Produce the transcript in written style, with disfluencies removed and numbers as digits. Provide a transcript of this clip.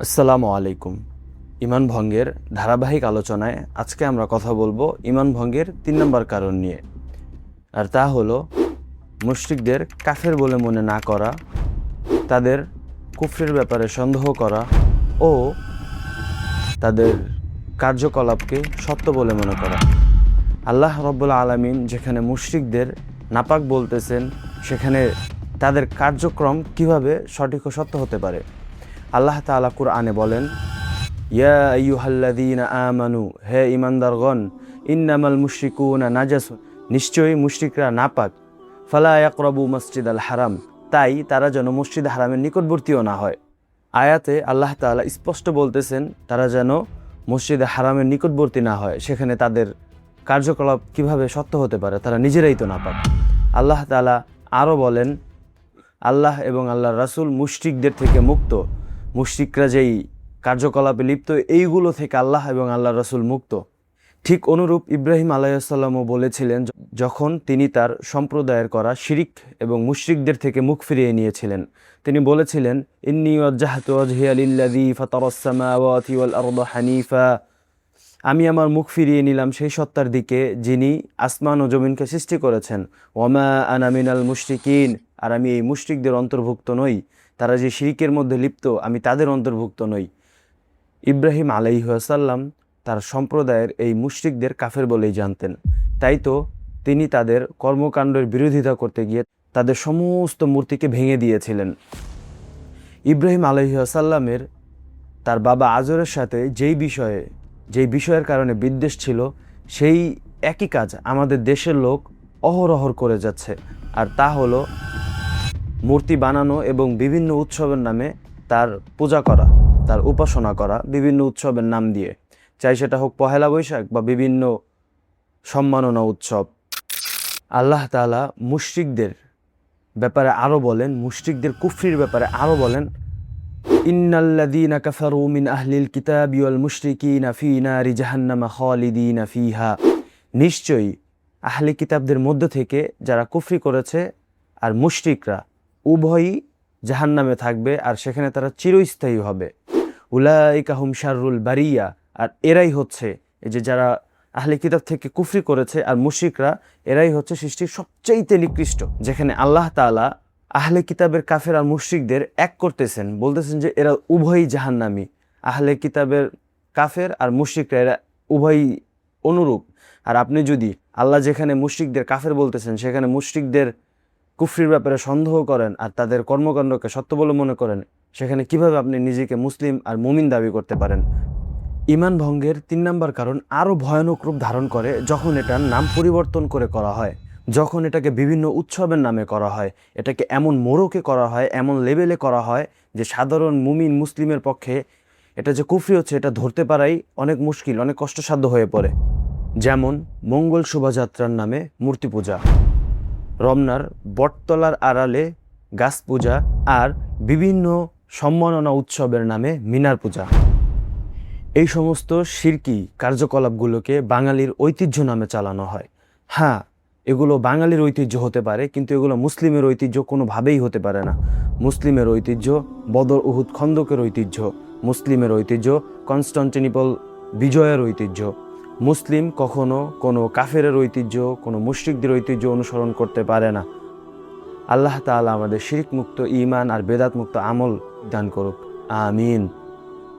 আসসালামু আলাইকুম। ঈমান ভঙ্গের ধারাবাহিক আলোচনায় আজকে আমরা কথা বলবো ঈমান ভঙ্গের ৩ নম্বর কারণ নিয়ে। আর তা হলো মুশরিকদের কাফের বলে মনে না করা, তাদের কুফরের ব্যাপারে সন্দেহ করা ও তাদের কার্যকলাপকে সত্য বলে মনে করা। আল্লাহ রাব্বুল আলামিন যেখানে মুশরিকদের নাপাক বলতেছেন, সেখানে তাদের কার্যক্রম কিভাবে সঠিক ও সত্য হতে পারে। আল্লাহ তাআলা কুরআনে বলেন, ইয়া আইয়ুহাল্লাযীনা আমানু, হে ঈমানদারগণ, ইন্নামাল মুশরিকুনা নাজাসুন, নিশ্চয়ই মুশরিকরা নাপাক, ফালা ইয়াকরাবু মসজিদাল হারাম, তাই তারা যেন মসজিদ হারামের নিকটবর্তীও না হয়। আয়াতে আল্লাহ তাআলা স্পষ্ট বলতেছেন তারা যেন মসজিদে হারামের নিকটবর্তী না হয়, সেখানে তাদের কার্যকলাপ কিভাবে সত্য হতে পারে, তারা নিজেরাই তো নাপাক। আল্লাহ তাআলা আরও বলেন, আল্লাহ এবং আল্লাহর রাসূল মুশরিকদের থেকে মুক্ত, মুশরিকরা যেই কার্যকলাপে লিপ্ত এইগুলো থেকে আল্লাহ এবং আল্লাহর রাসূল মুক্ত। ঠিক অনুরূপ ইব্রাহিম আলাইহিস সালামও বলেছিলেন, যখন তিনি তার সম্প্রদায়ের করা শিরিক এবং মুশরিকদের থেকে মুখ ফিরিয়ে নিয়েছিলেন, তিনি বলেছিলেন, ইন্নী ওয়াজ্জাহতু ওয়াজহিয়া লিল্লাযী ফাতারাস সামাওয়াতি ওয়াল আরদা হানিফা, আমি আমার মুখ ফিরিয়ে নিলাম সেই সত্তার দিকে যিনি আসমান ও জমিনকে সৃষ্টি করেছেন। ওয়ামা আনা মিনাল মুশরিকিন, আর আমি এই মুশরিকদের অন্তর্ভুক্ত নই, তারা যে শিরকের মধ্যে লিপ্ত আমি তাদের অন্তর্ভুক্ত নই। ইব্রাহিম আলাইহিস সালাম তার সম্প্রদায়ের এই মুশরিকদের কাফের বলেই জানতেন, তাই তো তিনি তাদের কর্মকাণ্ডের বিরোধিতা করতে গিয়ে তাদের সমস্ত মূর্তিকে ভেঙে দিয়েছিলেন। ইব্রাহিম আলাইহিস সালামের তার বাবা আজরের সাথে যেই বিষয়ের কারণে বিদ্বেষ ছিল, সেই একই কাজ আমাদের দেশের লোক অহরহ করে যাচ্ছে, আর তা হলো মূর্তি বানানো এবং বিভিন্ন উৎসবের নামে তার পূজা করা, তার উপাসনা করা বিভিন্ন উৎসবের নাম দিয়ে, চাই সেটা হোক পহেলা বৈশাখ বা বিভিন্ন সম্মাননা উৎসব। আল্লাহ তাআলা মুশরিকদের ব্যাপারে আরও বলেন, মুশরিকদের কুফরির ব্যাপারে আরও বলেন, ইন্নাল্লাযীনা কাফারু মিন আহলিল কিতাবি ওয়াল মুশরিকিনা ফী নারি জাহান্নামা খালিদিনা ফীহা, নিশ্চয়ই আহলে কিতাবদের মধ্য থেকে যারা কুফরি করেছে আর মুশরিকরা উভয়ই জাহান্নামে থাকবে আর সেখানে তারা চিরস্থায়ী হবে। উলাইকা হুম শাররুল বারিয়া, আর এরাই হচ্ছে এই যে যারা আহলে কিতাব থেকে কুফরি করেছে আর মুশরিকরা, এরাই হচ্ছে সৃষ্টির সবচাইতে নিকৃষ্ট। যেখানে আল্লাহ তাআলা আহলে কিতাবের কাফের আর মুশরিকদের এক করতেছেন, বলতেছেন যে এরা উভয়ই জাহান্নামী। আহলে কিতাবের কাফের আর মুশরিকরা এরা উভয়ই অনুরূপ। আর আপনি যদি আল্লাহ যেখানে মুশরিকদের কাফের বলতেছেন সেখানে মুশরিকদের কুফরির ব্যাপারে সন্দেহ করেন আর তাদের কর্মকাণ্ডকে সত্য বলে মনে করেন, সেখানে কিভাবে আপনি নিজেকে মুসলিম আর মুমিন দাবি করতে পারেন? ঈমান ভঙ্গের ৩ নম্বর কারণ আরও ভয়ানক রূপ ধারণ করে যখন এটার নাম পরিবর্তন করে করা হয়, যখন এটাকে বিভিন্ন উৎসবের নামে করা হয়, এটাকে এমন মোড়কে করা হয়, এমন লেভেলে করা হয় যে সাধারণ মুমিন মুসলিমের পক্ষে এটা যে কুফরি হচ্ছে এটা ধরতে পারাই অনেক মুশকিল, অনেক কষ্টসাধ্য হয়ে পড়ে। যেমন মঙ্গল শোভাযাত্রার নামে মূর্তি পূজা, রমনার বটতলার আড়ালে গাছ পূজা, আর বিভিন্ন সম্মাননা উৎসবের নামে মিনার পূজা। এই সমস্ত শিরকি কার্যকলাপগুলোকে বাঙালির ঐতিহ্য নামে চালানো হয়। হ্যাঁ, এগুলো বাঙালির ঐতিহ্য হতে পারে, কিন্তু এগুলো মুসলিমের ঐতিহ্য কোনোভাবেই হতে পারে না। মুসলিমের ঐতিহ্য বদর উহুদ খন্দকের ঐতিহ্য, মুসলিমের ঐতিহ্য কনস্টান্টিনোপল বিজয়ের ঐতিহ্য। মুসলিম কখনো কোনো কাফেরের ঐতিহ্য, কোনো মুশরিকদের ঐতিহ্য অনুসরণ করতে পারে না। আল্লাহ তাআলা আমাদের শিরক মুক্ত ঈমান আর বেদাত মুক্ত আমল দান করুক, আমিন।